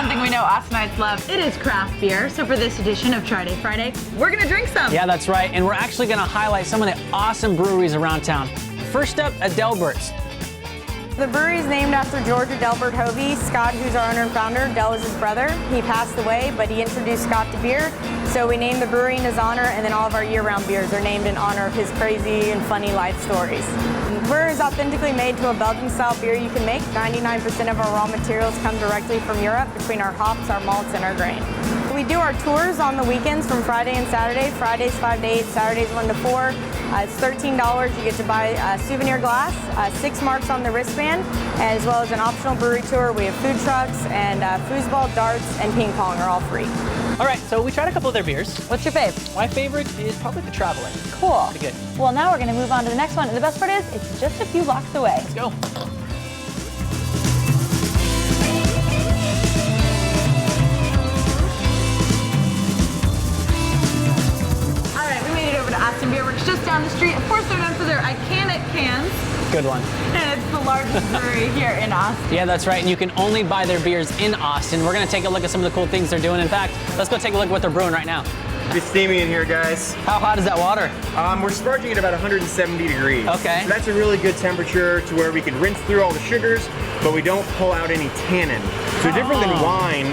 one thing we know Austinites love, it is craft beer. So for this edition of Try Day Friday, we're gonna drink some. Yeah, that's right. And we're actually gonna highlight some of the awesome breweries around town. First up, Adelbert's. The brewery is named after George Adelbert Hovey. Scott, who's our owner and founder, Del is his brother. He passed away, but he introduced Scott to beer. So we named the brewery in his honor, and then all of our year-round beers are named in honor of his crazy and funny life stories. The brewery is authentically made to a Belgian-style beer you can make. 99% of our raw materials come directly from Europe between our hops, our malts, and our grain. We do our tours on the weekends from Friday and Saturday. Fridays 5 to 8, Saturdays 1 to 4. It's $13. You get to buy a souvenir glass, 6 marks on the wristband, as well as an optional brewery tour. We have food trucks and foosball, darts, and ping pong are all free. All right, so we tried a couple of their beers. What's your fave? My favorite is probably the Traveler. Cool. Pretty good. Well, now we're gonna move on to the next one. And the best part is, it's just a few blocks away. Let's go. Austin Beer Works just down the street. Of course, they're known for their iconic cans. Good one. And it's the largest brewery here in Austin. Yeah, that's right. And you can only buy their beers in Austin. We're going to take a look at some of the cool things they're doing. In fact, let's go take a look at what they're brewing right now. It's steamy in here, guys. How hot is that water? We're sparging at about 170 degrees. Okay. So that's a really good temperature to where we can rinse through all the sugars, but we don't pull out any tannin. So different than wine,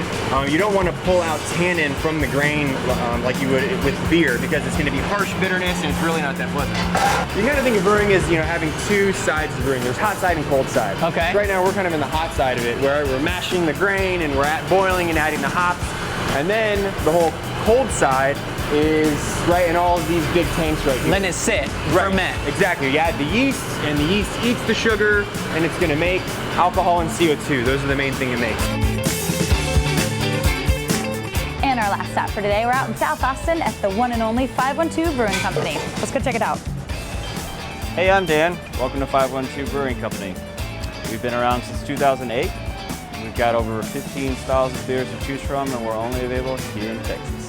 you don't want to pull out tannin from the grain like you would with beer, because it's going to be harsh bitterness and it's really not that pleasant. You kind of think of brewing as, you know, having two sides of brewing. There's hot side and cold side. Okay. So right now we're kind of in the hot side of it, where we're mashing the grain and we're at boiling and adding the hops. And then the whole cold side is right in all of these big tanks right here. Let it sit, ferment. Exactly. You add the yeast, and the yeast eats the sugar, and it's going to make alcohol and CO2. Those are the main thing it makes. And our last stop for today, we're out in South Austin at the one and only 512 Brewing Company. Let's go check it out. Hey, I'm Dan. Welcome to 512 Brewing Company. We've been around since 2008. We've got over 15 styles of beers to choose from, and we're only available here in Texas.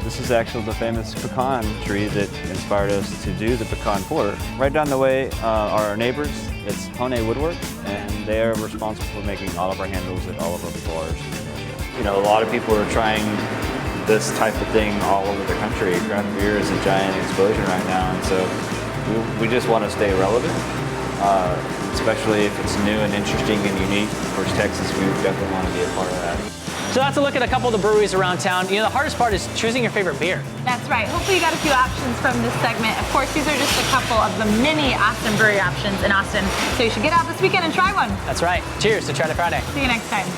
This is actually the famous pecan tree that inspired us to do the pecan porter. Right down the way are our neighbors. It's Hone Woodwork, and they are responsible for making all of our handles at all of our bars. You know, a lot of people are trying this type of thing all over the country. Craft beer is a giant explosion right now, and so we just want to stay relevant. Especially if it's new and interesting and unique. Of course, Texas, we definitely want to be a part of that. So that's a look at a couple of the breweries around town. You know, the hardest part is choosing your favorite beer. That's right. Hopefully you got a few options from this segment. Of course, these are just a couple of the many Austin brewery options in Austin. So you should get out this weekend and try one. That's right. Cheers to Try Day Friday. See you next time.